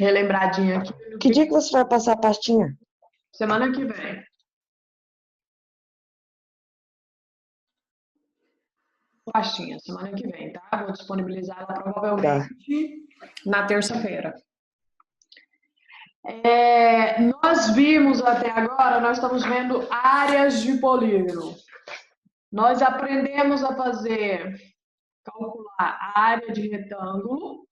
relembradinha aqui. Que dia que você vai passar a pastinha? Semana que vem. Pastinha, semana que vem, tá? Vou disponibilizar ela provavelmente na terça-feira. Nós vimos até agora, nós estamos vendo áreas de polígono. Nós aprendemos a calcular a área de retângulo,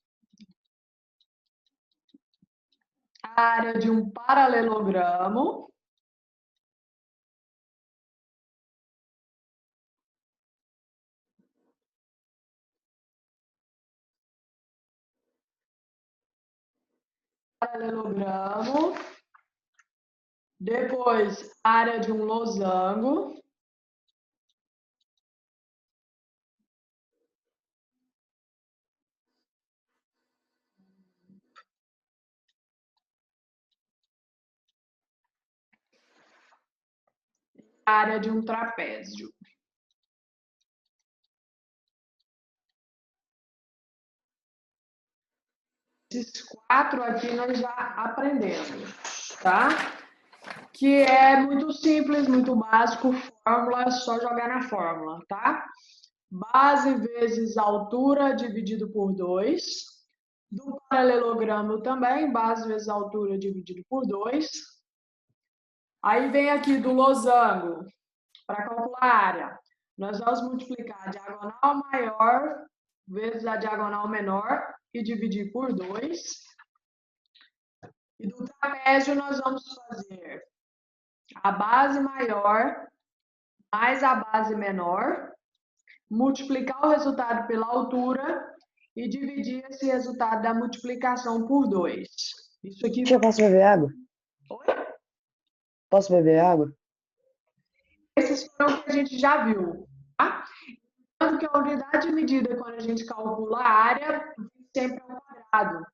a área de um paralelogramo, depois a área de um losango, a área de um trapézio. Esses 4 aqui nós já aprendemos, tá? Que é muito simples, muito básico, fórmula, é só jogar na fórmula, tá? Base vezes altura dividido por 2. Do paralelogramo também, base vezes altura dividido por 2. Aí vem aqui do losango, para calcular a área. Nós vamos multiplicar a diagonal maior vezes a diagonal menor e dividir por 2. E do trapézio nós vamos fazer a base maior mais a base menor, multiplicar o resultado pela altura e dividir esse resultado da multiplicação por 2. Isso aqui. Tia, posso beber água? Oi? Posso beber água? Esses foram que a gente já viu, tá? Tanto que a unidade de medida, quando a gente calcula a área, sempre é um quadrado,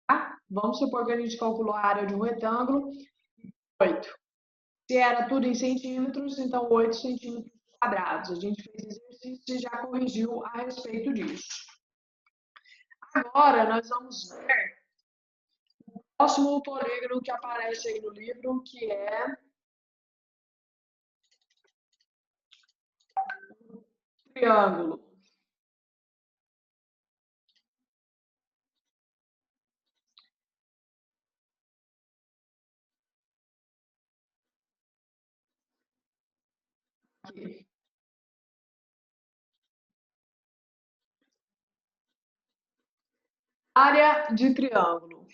tá? Vamos supor que a gente calculou a área de um retângulo, 8. Se era tudo em centímetros, então 8 centímetros quadrados. A gente fez exercício e já corrigiu a respeito disso. Agora, nós vamos ver o próximo polígono que aparece aí no livro, que é o triângulo. Aqui. Área de triângulo.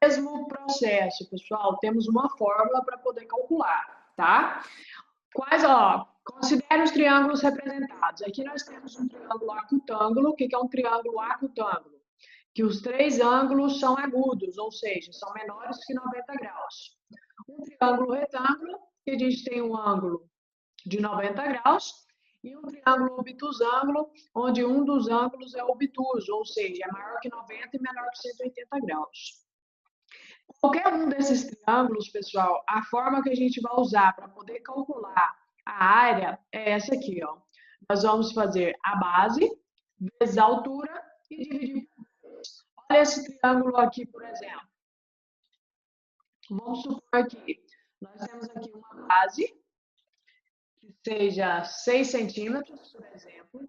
Mesmo processo, pessoal, temos uma fórmula para poder calcular, tá? Quais, considere os triângulos representados. Aqui nós temos um triângulo acutângulo. O que é um triângulo acutângulo? Que os 3 ângulos são agudos, ou seja, são menores que 90 graus. Um triângulo retângulo, que a gente tem um ângulo de 90 graus, e um triângulo obtusângulo, onde um dos ângulos é obtuso, ou seja, é maior que 90 e menor que 180 graus. Qualquer um desses triângulos, pessoal, a forma que a gente vai usar para poder calcular a área é essa aqui, ó. Nós vamos fazer a base vezes a altura e dividir por 2. Olha esse triângulo aqui, por exemplo. Vamos supor que nós temos aqui uma base que seja 6 centímetros, por exemplo.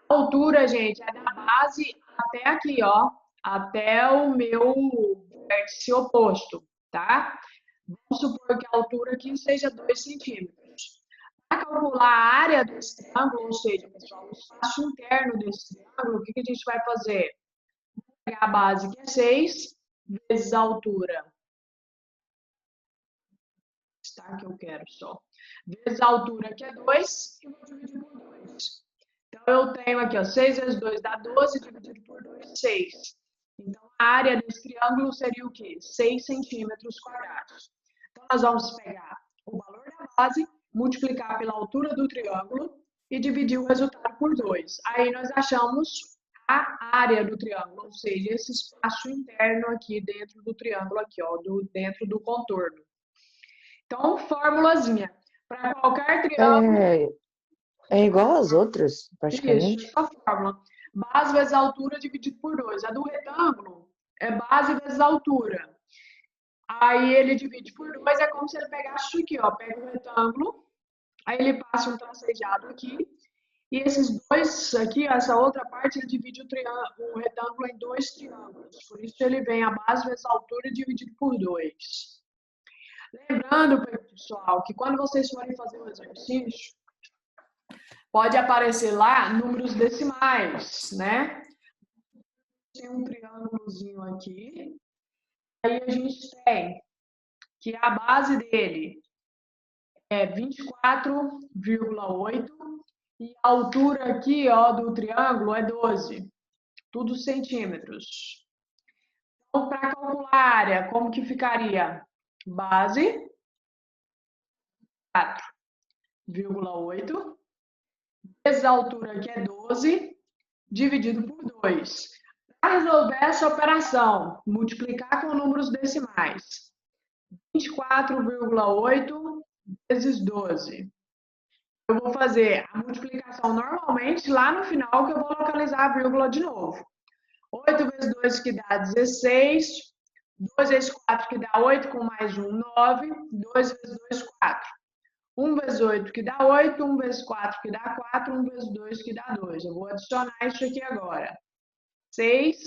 A altura, gente, é da base até aqui, ó, até o meu vértice oposto, tá? Vamos supor que a altura aqui seja 2 centímetros. Para calcular a área desse triângulo, ou seja, pessoal, o espaço interno desse triângulo, o que a gente vai fazer? Vou pegar a base, que é 6, vezes a altura. Tá? Que eu quero só. Vezes a altura, que é 2, e vou dividir por 2. Então, eu tenho aqui, ó, 6 vezes 2 dá 12, dividido por 2, 6. Então, a área desse triângulo seria o quê? 6 centímetros quadrados. Então, nós vamos pegar o valor da base, multiplicar pela altura do triângulo e dividir o resultado por 2. Aí, nós achamos a área do triângulo, ou seja, esse espaço interno aqui dentro do triângulo, aqui, ó, dentro do contorno. Então, formulazinha. Para qualquer triângulo. É igual às outras, Isso, praticamente. essa fórmula. Base vezes altura dividido por 2. A do retângulo é base vezes altura. Aí ele divide por 2, é como se ele pegasse isso aqui, ó. Pega o retângulo, aí ele passa um tracejado aqui, e esses dois aqui, essa outra parte, ele divide o retângulo em dois triângulos. Por isso ele vem a base vezes a altura dividido por 2. Lembrando, pessoal, que quando vocês forem fazer o exercício, pode aparecer lá números decimais, né? Tem um triângulozinho aqui. Aí a gente tem que a base dele é 24,8 e a altura aqui, ó, do triângulo é 12, tudo centímetros. Então, para calcular a área, como que ficaria? Base 4,8 vezes a altura que é 12, dividido por 2. Para resolver essa operação, multiplicar com números decimais. 24,8 vezes 12. Eu vou fazer a multiplicação normalmente lá no final, que eu vou localizar a vírgula de novo. 8 vezes 2 que dá 16. 2 vezes 4 que dá 8, com mais 1, 9. 2 vezes 2, 4. 1 vezes 8 que dá 8. 1 vezes 4 que dá 4. 1 vezes 2 que dá 2. Eu vou adicionar isso aqui agora. 6.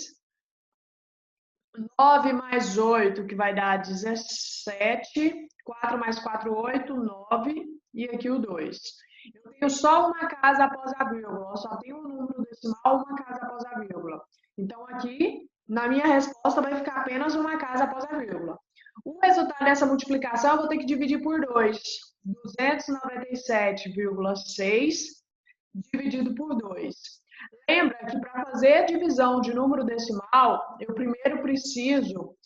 9 mais 8, que vai dar 17. 4 mais 4, 8. 9. E aqui o 2. Eu tenho só uma casa após a vírgula. Eu só tenho um número decimal, uma casa após a vírgula. Então, aqui, na minha resposta, vai ficar apenas uma casa após a vírgula. O resultado dessa multiplicação, eu vou ter que dividir por 2. 297,6 dividido por 2. Lembra que para fazer a divisão de número decimal, eu primeiro preciso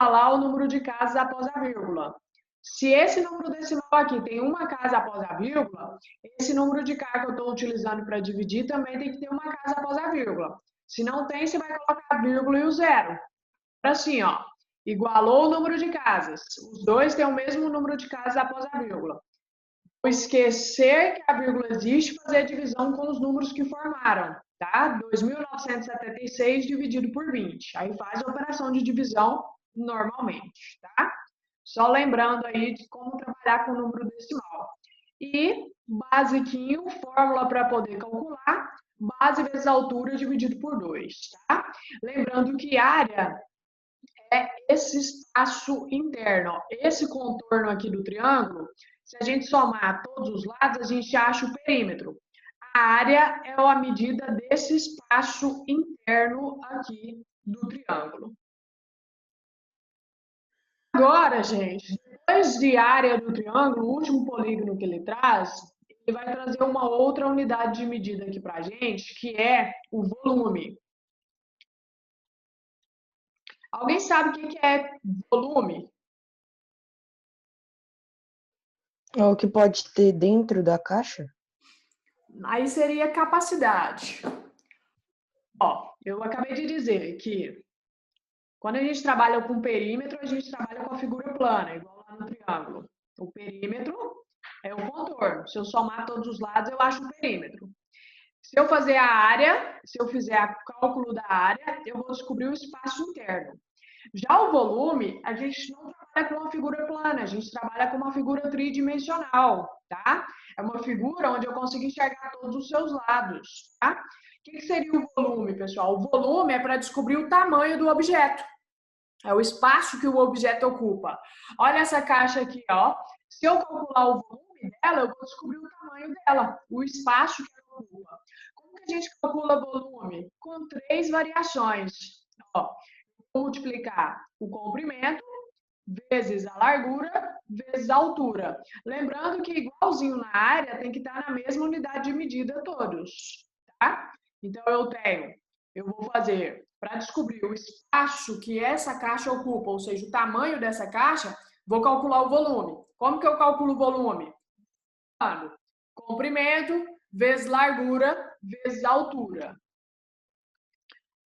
falar o número de casas após a vírgula. Se esse número decimal aqui tem uma casa após a vírgula, esse número de casa que eu estou utilizando para dividir também tem que ter uma casa após a vírgula. Se não tem, você vai colocar a vírgula e o zero. Assim, ó, igualou o número de casas. Os dois têm o mesmo número de casas após a vírgula. Vou esquecer que a vírgula existe e fazer a divisão com os números que formaram, tá? 2.976 dividido por 20. Aí faz a operação de divisão normalmente, tá? Só lembrando aí de como trabalhar com o número decimal. E, basiquinho, fórmula para poder calcular, base vezes altura dividido por 2, tá? Lembrando que área é esse espaço interno, ó. Esse contorno aqui do triângulo, se a gente somar todos os lados, a gente acha o perímetro. A área é a medida desse espaço interno aqui do triângulo. Agora, gente, depois de área do triângulo, o último polígono que ele traz, ele vai trazer uma outra unidade de medida aqui para a gente, que é o volume. Alguém sabe o que é volume? É o que pode ter dentro da caixa? Aí seria capacidade. Ó, eu acabei de dizer que quando a gente trabalha com perímetro, a gente trabalha com a figura plana, igual lá no triângulo. O perímetro é o contorno. Se eu somar todos os lados, eu acho o perímetro. Se eu fazer a área, se eu fizer o cálculo da área, eu vou descobrir o espaço interno. Já o volume, a gente não trabalha com uma figura plana, a gente trabalha com uma figura tridimensional, tá? É uma figura onde eu consigo enxergar todos os seus lados, tá? O que seria o volume, pessoal? O volume é para descobrir o tamanho do objeto. É o espaço que o objeto ocupa. Olha essa caixa aqui, ó. Se eu calcular o volume dela, eu vou descobrir o tamanho dela, o espaço que ela ocupa. Como que a gente calcula volume? Com 3 variações. Ó, vou multiplicar o comprimento vezes a largura vezes a altura. Lembrando que igualzinho na área tem que estar na mesma unidade de medida todos, tá? Então eu vou fazer para descobrir o espaço que essa caixa ocupa, ou seja, o tamanho dessa caixa, vou calcular o volume. Como que eu calculo o volume? Comprimento vezes largura vezes altura.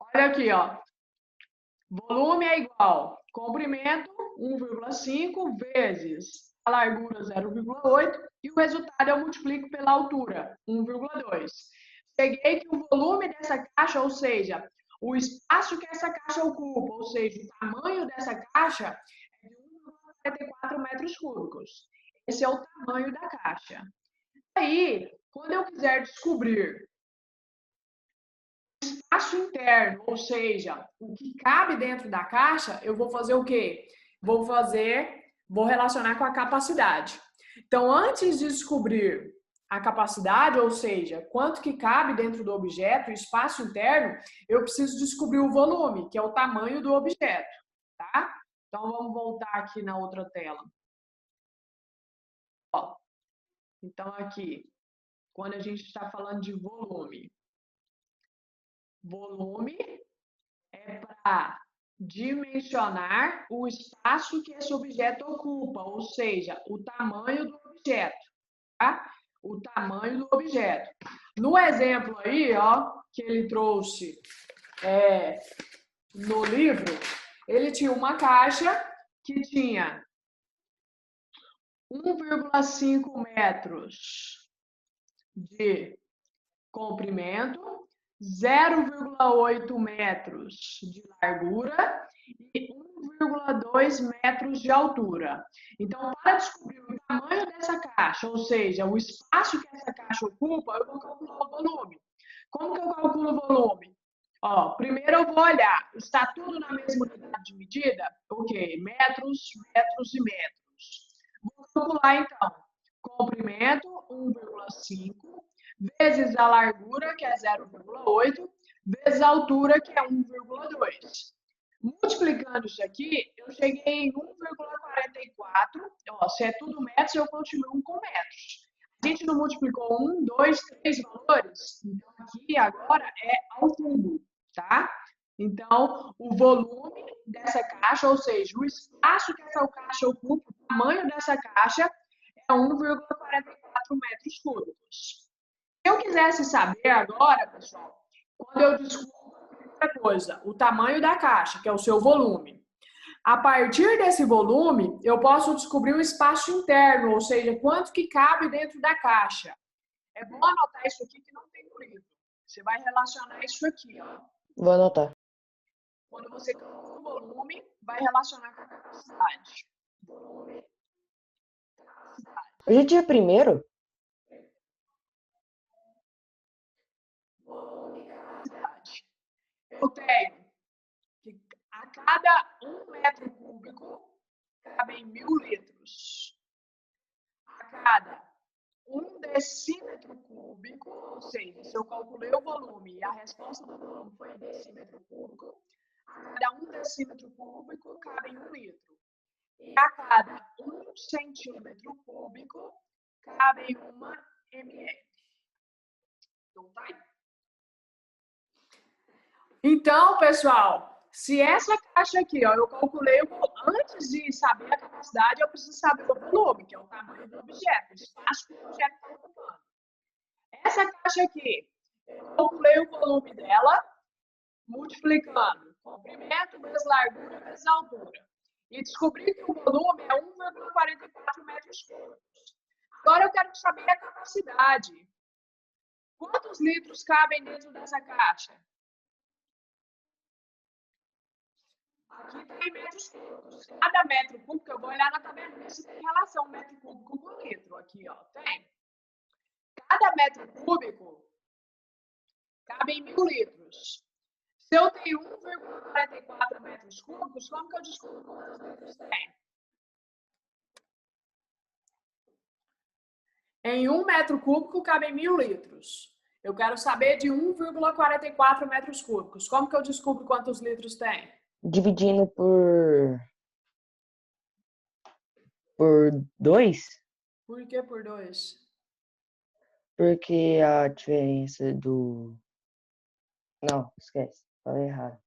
Olha aqui, ó. Volume é igual comprimento 1,5 vezes a largura 0,8 E o resultado eu multiplico pela altura, 1,2. Peguei que o volume dessa caixa, ou seja, o espaço que essa caixa ocupa, ou seja, o tamanho dessa caixa, é de 1,44 metros cúbicos. Esse é o tamanho da caixa. Aí, quando eu quiser descobrir o espaço interno, ou seja, o que cabe dentro da caixa, eu vou fazer o quê? Vou relacionar com a capacidade. Então, antes de descobrir a capacidade, ou seja, quanto que cabe dentro do objeto, o espaço interno, eu preciso descobrir o volume, que é o tamanho do objeto, tá? Então, vamos voltar aqui na outra tela. Ó, então, aqui, quando a gente está falando de volume é para dimensionar o espaço que esse objeto ocupa, ou seja, o tamanho do objeto, tá? O tamanho do objeto. No exemplo aí, ó, que ele trouxe no livro, ele tinha uma caixa que tinha 1,5 metros de comprimento, 0,8 metros de largura e 1,2 metros de altura. Então, para descobrir o tamanho dessa caixa, ou seja, o espaço que essa caixa ocupa, eu vou calcular o volume. Como que eu calculo o volume? Ó, primeiro eu vou olhar, está tudo na mesma unidade de medida? Ok, metros, metros e metros. Vou calcular então, comprimento 1,5, vezes a largura, que é 0,8, vezes a altura, que é 1,2. Multiplicando isso aqui, eu cheguei em 1,44. Ó, se é tudo metros, eu continuo com metros. A gente não multiplicou 1, 2, 3 valores? Então, aqui agora é ao cubo, tá? Então, o volume dessa caixa, ou seja, o espaço que essa caixa ocupa, o tamanho dessa caixa, é 1,44 metros cúbicos. Se eu quisesse saber agora, pessoal, quando eu descubro a primeira coisa, o tamanho da caixa, que é o seu volume, a partir desse volume, eu posso descobrir o espaço interno, ou seja, quanto que cabe dentro da caixa. É bom anotar isso aqui que não tem no livro. Você vai relacionar isso aqui, ó. Vou anotar. Quando você calcula o volume, vai relacionar com a capacidade. Volume, capacidade. Hoje é dia primeiro? Volume, capacidade. Eu tenho que a cada 1 metro cúbico cabem 1.000 litros. A cada 1 decímetro cúbico, ou seja, se eu calculei o volume e a resposta do volume foi em decímetro cúbico, a cada 1 decímetro cúbico cabe 1 litro. E a cada 1 centímetro cúbico cabe 1 ml. Então, tá aí. Então, pessoal, se essa caixa aqui, ó, eu calculei, antes de saber a capacidade, eu preciso saber o volume, que é o tamanho do objeto, o espaço que o objeto está ocupando. Essa caixa aqui, eu calculei o volume dela, multiplicando comprimento vezes largura vezes altura. E descobri que o volume é 1,44 metros cúbicos. Agora eu quero saber a capacidade. Quantos litros cabem dentro dessa caixa? Aqui tem metros cúbicos. Cada metro cúbico, eu vou olhar na tabela se tem relação metro cúbico com litro. Aqui, ó, tem. Cada metro cúbico cabe em 1.000 litros. Se eu tenho 1,44 metros cúbicos, como que eu descubro quantos litros tem? Em 1 metro cúbico cabem 1.000 litros. Eu quero saber de 1,44 metros cúbicos. Como que eu descubro quantos litros tem? Dividindo por 2? Por que por 2? Porque a diferença do... Não, esquece. Falei errado.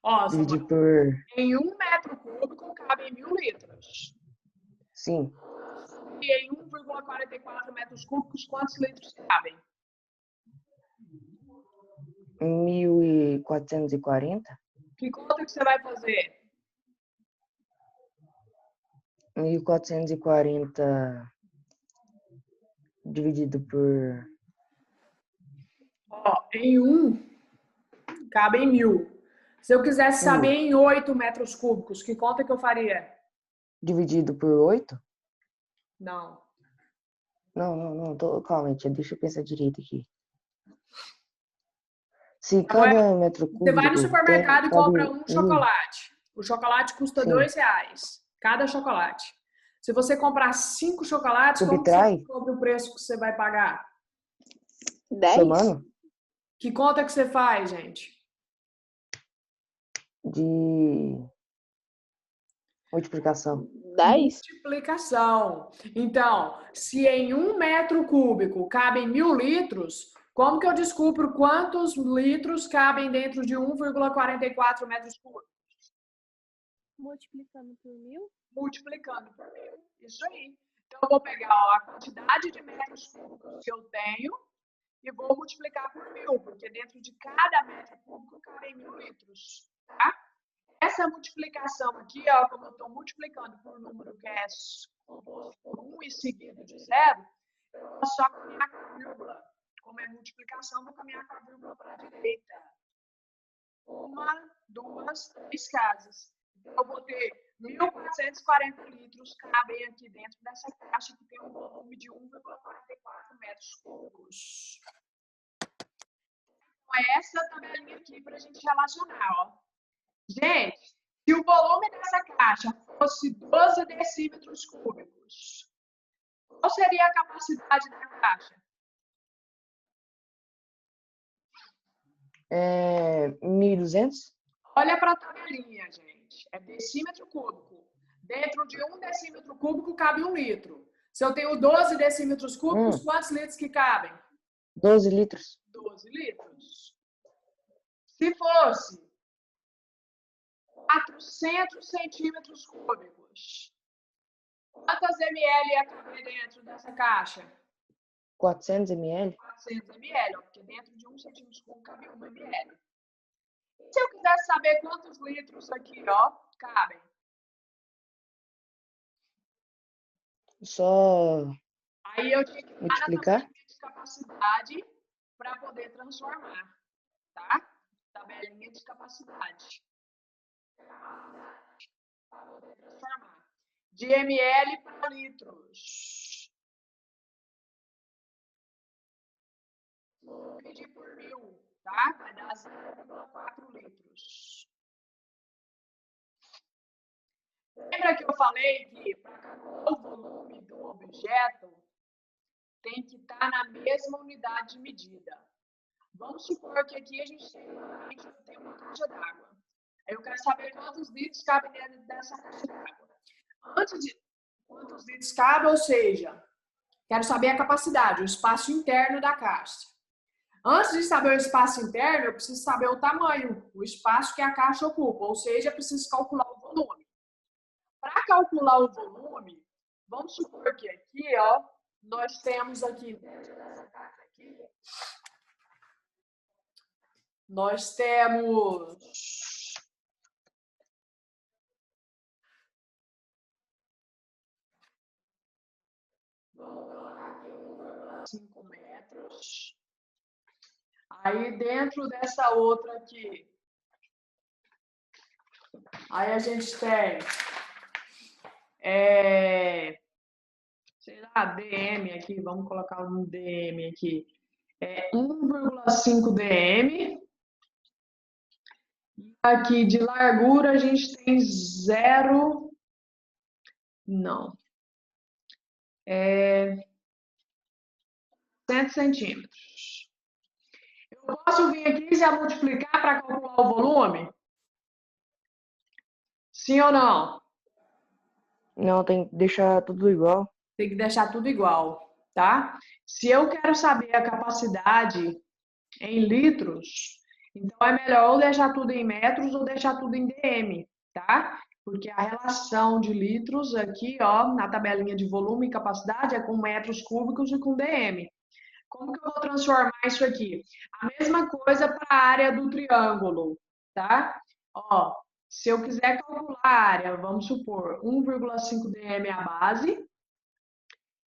Ó, Dividir por... em 1 metro cúbico cabem 1.000 litros. Sim. E em 1,44 metros cúbicos, quantos litros cabem? 1.440? Que conta que você vai fazer? 1.440 dividido por... Ó, em 1, cabe em 1.000. Se eu quisesse saber em 8 metros cúbicos, que conta que eu faria? Dividido por 8? Não. Não. Calma, tia, deixa eu pensar direito aqui. Se Então, cada metro você vai no cúbico supermercado e cabe compra um chocolate. O chocolate custa Sim. R$2, cada chocolate. Se você comprar 5 chocolates, como você Subtrai? descobre o preço que você vai pagar? 10? Somando? Que conta que você faz, gente? De multiplicação. 10? Multiplicação. Então, se em 1 metro cúbico cabem 1.000 litros, como que eu descubro quantos litros cabem dentro de 1,44 metros cúbicos? Multiplicando por 1.000? Multiplicando por 1.000. Isso aí. Então, eu vou pegar a quantidade de metros cúbicos que eu tenho e vou multiplicar por 1.000, porque dentro de cada metro cúbico cabem 1.000 litros. Tá? Essa multiplicação aqui, ó, como eu estou multiplicando por um número que é composto por 1 e seguido de 0, eu vou só caminhar com a vírgula. Como é multiplicação, vou caminhar com a vírgula para a direita. 1, 2, 3 casas. Então, eu vou ter 1.440 litros cabem aqui dentro dessa caixa que tem um volume de 1,44 metros cúbicos. Então, é essa tabelinha aqui para a gente relacionar, ó. Gente, se o volume dessa caixa fosse 12 decímetros cúbicos, qual seria a capacidade da caixa? 1.200? Olha para a tabelinha, gente. É decímetro cúbico. Dentro de 1 decímetro cúbico cabe 1 litro. Se eu tenho 12 decímetros cúbicos, quantos litros que cabem? 12 litros. 12 litros. Se fosse 400 centímetros cúbicos, quantas ml ia caber dentro dessa caixa? 400 ml? 400 ml, porque dentro de 1 centímetro cúbico cabe 1 ml. Se eu quisesse saber quantos litros aqui, ó, cabem? Só Aí eu tinha que estar na multiplicar? tabelinha de capacidade para poder transformar, tá? Tabelinha de capacidade. Para poder transformar. De ml para litros. Vou dividir por 1.000, tá? Vai dar 0,4 litros. Lembra que eu falei que para calcular o volume do objeto tem que estar na mesma unidade de medida. Vamos supor que aqui a gente tem uma caixa d'água. Aí eu quero saber quantos litros cabem dentro dessa caixa d'água. Antes de quantos litros cabe, ou seja, quero saber a capacidade, o espaço interno da caixa. Antes de saber o espaço interno, eu preciso saber o tamanho, o espaço que a caixa ocupa, ou seja, eu preciso calcular o volume. Para calcular o volume, vamos supor que aqui, ó, nós temos aqui, nós temos 5 metros. Aí dentro dessa outra aqui, aí a gente tem, sei lá, DM aqui, vamos colocar um DM aqui, 1,5 DM. Aqui de largura a gente tem 0, não, 100 centímetros. Eu posso vir aqui e já multiplicar para calcular o volume? Sim ou não? Não, tem que deixar tudo igual. Tem que deixar tudo igual, tá? Se eu quero saber a capacidade em litros, então é melhor ou deixar tudo em metros ou deixar tudo em DM, tá? Porque a relação de litros aqui, ó, na tabelinha de volume e capacidade é com metros cúbicos e com DM. Como que eu vou transformar isso aqui? A mesma coisa para a área do triângulo, tá? Ó, Se eu quiser calcular a área, vamos supor, 1,5 dm a base,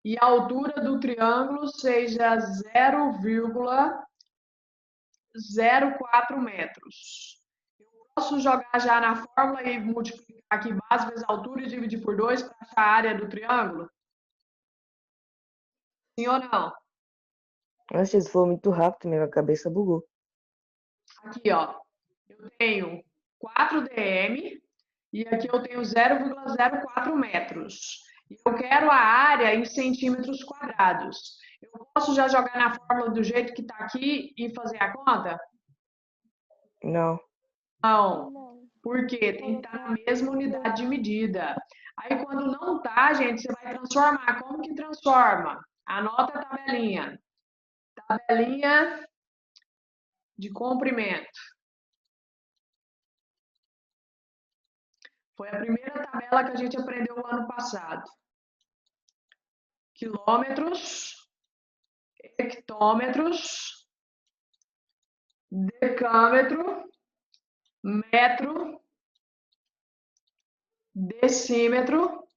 e a altura do triângulo seja 0,04 metros. Eu posso jogar já na fórmula e multiplicar aqui base vezes altura e dividir por 2 para achar a área do triângulo? Sim ou não? Nossa, isso foi muito rápido, minha cabeça bugou. Aqui, ó, eu tenho 4 dm e aqui eu tenho 0,04 metros. E eu quero a área em centímetros quadrados. Eu posso já jogar na fórmula do jeito que está aqui e fazer a conta? Não. Não, Não. porque tem que estar na mesma unidade de medida. Aí quando não tá, gente, você vai transformar. Como que transforma? Anota a tabelinha. Tabelinha de comprimento. Foi a primeira tabela que a gente aprendeu o ano passado. Quilômetros, hectômetros, decâmetro, metro, decímetro,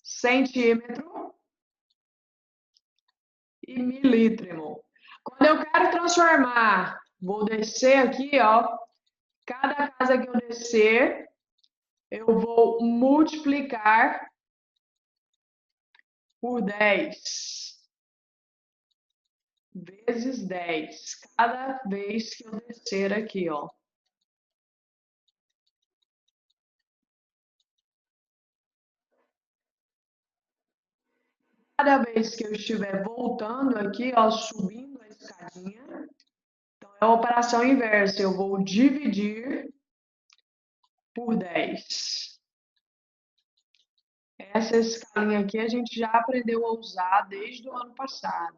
centímetro e milímetro. Quando eu quero transformar, vou descer aqui, ó. Cada casa que eu descer, eu vou multiplicar por 10. Vezes 10. Cada vez que eu descer aqui, ó. Cada vez que eu estiver voltando aqui, ó, subindo a escadinha, então é a operação inversa. Eu vou dividir por 10. Essa escalinha aqui a gente já aprendeu a usar desde o ano passado.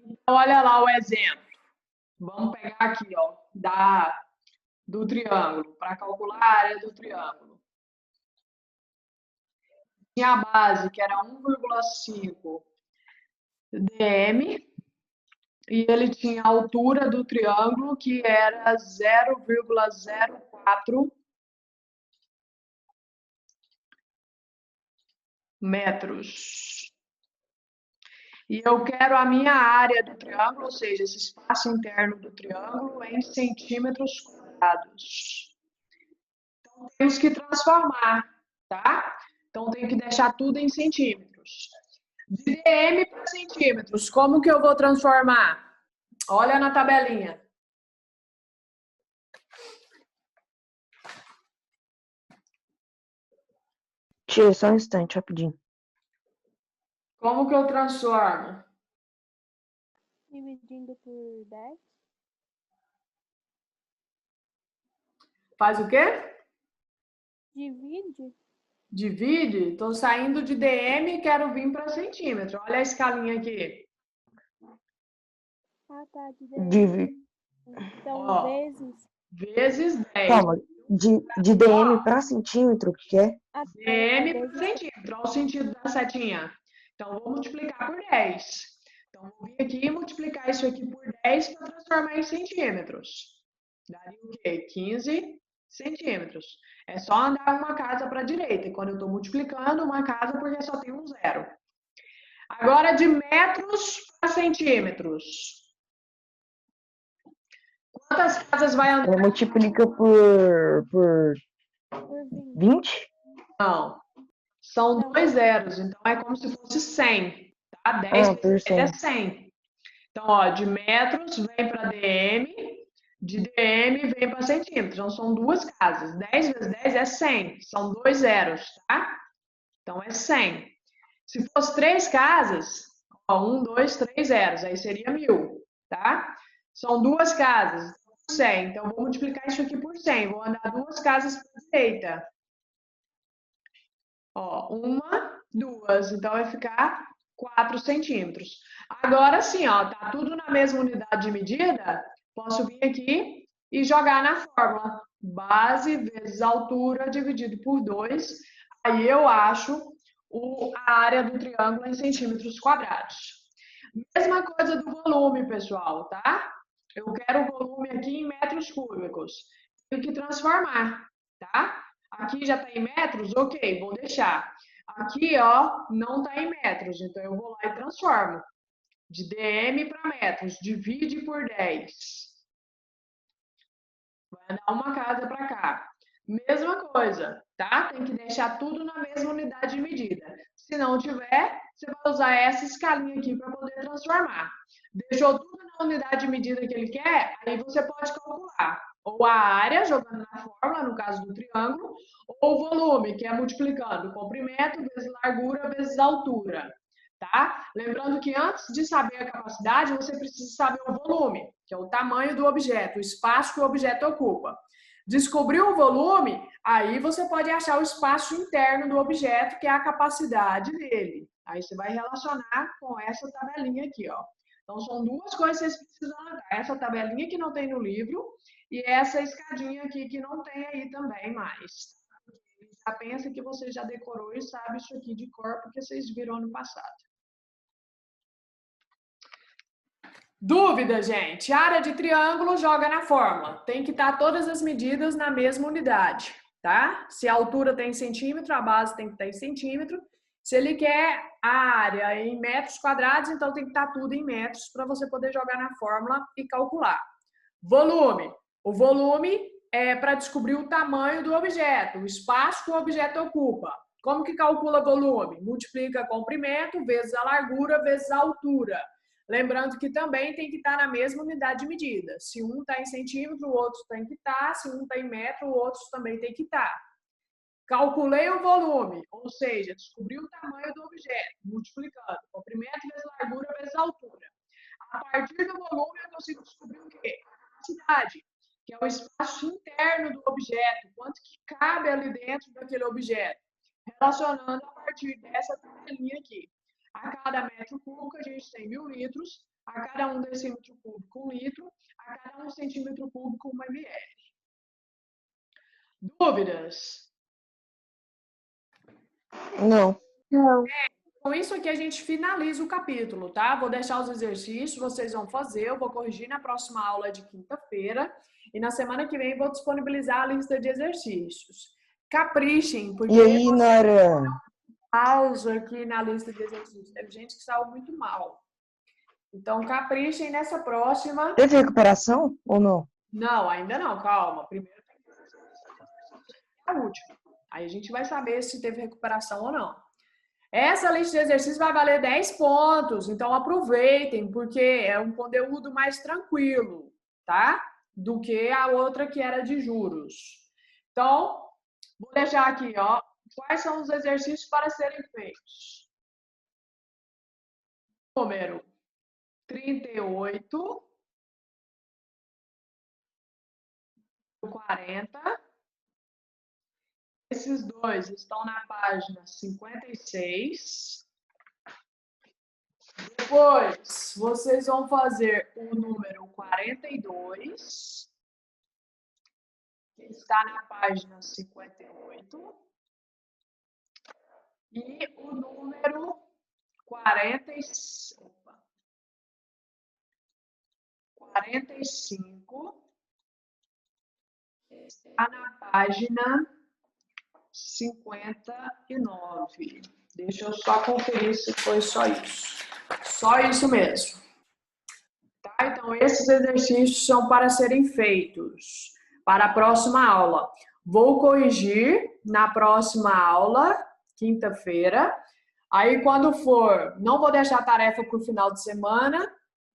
Então, olha lá o exemplo. Vamos pegar aqui, ó, do triângulo, para calcular a área do triângulo. Tinha a base, que era 1,5 dm, e ele tinha a altura do triângulo, que era 0,04 metros. E eu quero a minha área do triângulo, ou seja, esse espaço interno do triângulo, em centímetros quadrados. Então, temos que transformar, tá? Então, tenho que deixar tudo em centímetros. De dm para centímetros, como que eu vou transformar? Olha na tabelinha. Tia, só um instante, rapidinho. Como que eu transformo? Dividindo por 10. Faz o quê? Divide. Divide. Estou saindo de dm e quero vir para centímetro. Olha a escalinha aqui. Ah, tá. Então, Ó, vezes 10. Calma, de dm para centímetro, o que é? dm para centímetro. Olha o sentido da setinha. Então, vou multiplicar por 10. Então, vou vir aqui e multiplicar isso aqui por 10 para transformar em centímetros. Daria o quê? 15 centímetros. É só andar uma casa para a direita. E quando eu estou multiplicando, uma casa porque só tem um zero. Agora, de metros para centímetros. Quantas casas vai andar? Ela multiplica por 20? Não. São 2 zeros. Então, é como se fosse 100. Tá? 10 vezes 10 é 100. Então, ó, de metros vem para dm. De dm vem para centímetros. Então, são duas casas. 10 vezes 10 é 100. São 2 zeros, tá? Então, é 100. Se fosse 3 casas, ó, 1, 2, 3 zeros. Aí seria 1000, tá? São duas casas, 100. Então, vou multiplicar isso aqui por 100. Vou andar duas casas para a direita. Ó, uma, duas. Então, vai ficar 4 centímetros. Agora sim, ó, tá tudo na mesma unidade de medida. Posso vir aqui e jogar na fórmula. Base vezes altura dividido por 2. Aí eu acho a área do triângulo em centímetros quadrados. Mesma coisa do volume, pessoal, tá? Eu quero o volume aqui em metros cúbicos. Tenho que transformar, tá? Aqui já está em metros? Ok, vou deixar. Aqui, ó, não está em metros, então eu vou lá e transformo. De dm para metros, divide por 10. Vai dar uma casa para cá. Mesma coisa, tá? Tem que deixar tudo na mesma unidade de medida. Se não tiver, você vai usar essa escalinha aqui para poder transformar. Deixou tudo na unidade de medida que ele quer, aí você pode calcular ou a área, jogando na fórmula, no caso do triângulo, ou o volume, que é multiplicando comprimento vezes largura vezes altura. Tá? Lembrando que antes de saber a capacidade, você precisa saber o volume, que é o tamanho do objeto, o espaço que o objeto ocupa. Descobriu o volume, aí você pode achar o espaço interno do objeto, que é a capacidade dele. Aí você vai relacionar com essa tabelinha aqui, ó. Então, são duas coisas que vocês precisam anotar. Essa tabelinha que não tem no livro e essa escadinha aqui que não tem aí também mais. Já pensa que você já decorou e sabe isso aqui de cor, porque vocês viram ano passado. Dúvida, gente? Área de triângulo, joga na fórmula. Tem que estar todas as medidas na mesma unidade, tá? Se a altura tem em centímetro, a base tem que estar em centímetro. Se ele quer a área em metros quadrados, então tem que estar tudo em metros para você poder jogar na fórmula e calcular. Volume. O volume é para descobrir o tamanho do objeto, o espaço que o objeto ocupa. Como que calcula volume? Multiplica comprimento vezes a largura vezes a altura. Lembrando que também tem que estar na mesma unidade de medida. Se um está em centímetro, o outro tem que estar. Se um está em metro, o outro também tem que estar. Calculei o volume, ou seja, descobri o tamanho do objeto, multiplicando comprimento vezes largura vezes altura. A partir do volume, eu consigo descobrir o quê? A capacidade, que é o espaço interno do objeto, quanto que cabe ali dentro daquele objeto, relacionando a partir dessa tabelinha aqui. A cada metro cúbico, a gente tem 1.000 litros, a cada 1 decímetro cúbico, 1 litro, a cada 1 centímetro cúbico, 1 ml. Dúvidas? Não. Não. Com isso aqui a gente finaliza o capítulo, tá? Vou deixar os exercícios, vocês vão fazer, eu vou corrigir na próxima aula de quinta-feira e na semana que vem vou disponibilizar a lista de exercícios. Caprichem, porque E aí, Nara? pausa aqui na lista de exercícios. Teve gente que saiu muito mal. Então, caprichem nessa próxima. Teve recuperação ou não? Não, ainda não, calma. Primeiro tem que fazer a última. Aí a gente vai saber se teve recuperação ou não. Essa lista de exercícios vai valer 10 pontos, então aproveitem, porque é um conteúdo mais tranquilo, tá? Do que a outra que era de juros. Então, vou deixar aqui, ó, quais são os exercícios para serem feitos. Número 38, 40. Esses dois estão na página 56. Depois, vocês vão fazer o número 42, que está na página 58. E o número 45, está na página 59. Deixa eu só conferir se foi só isso. Só isso mesmo. Tá? Então, esses exercícios são para serem feitos para a próxima aula. Vou corrigir na próxima aula, quinta-feira. Aí, quando for, não vou deixar a tarefa para o final de semana.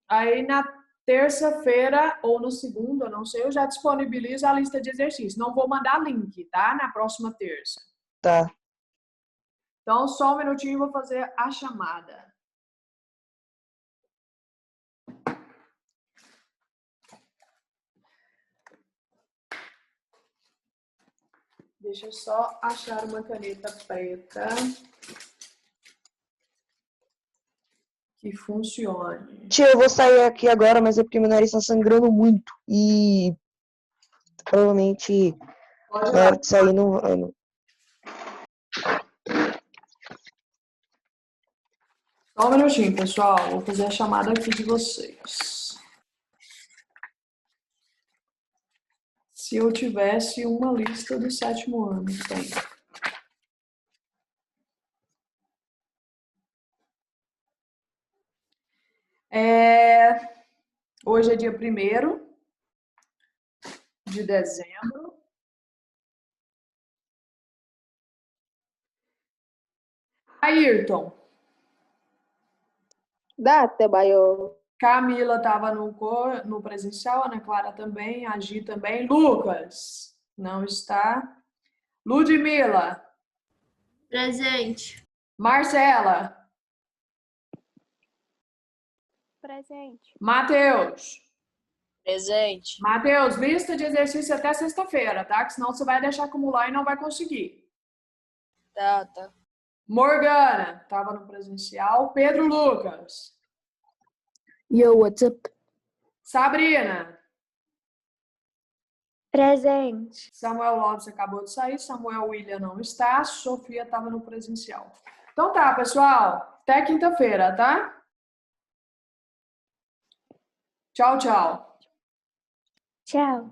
Aí, na terça-feira ou no segundo, eu não sei, eu já disponibilizo a lista de exercícios. Não vou mandar link, tá? Na próxima terça. Tá. Então, só um minutinho, vou fazer a chamada. Deixa eu só achar uma caneta preta que funcione. Tia, eu vou sair aqui agora, mas é porque meu nariz tá sangrando muito. E provavelmente Pode ir na lá. hora de sair não. Só um minutinho, pessoal. Vou fazer a chamada aqui de vocês. Se eu tivesse uma lista do 7º ano, tem. Hoje é dia 1º de dezembro. Ayrton, Data, Baio. Camila estava no presencial, Ana Clara também, a Gi também. Lucas, não está. Ludmila, Presente. Marcela, Presente. Matheus. Presente. Matheus, lista de exercício até sexta-feira, tá? Que senão você vai deixar acumular e não vai conseguir. Tá. Morgana, estava no presencial. Pedro Lucas. Yo, what's up? Sabrina. Presente. Samuel Lopes acabou de sair. Samuel William não está. Sofia estava no presencial. Então tá, pessoal. Até quinta-feira, tá? Tchau, tchau. Tchau.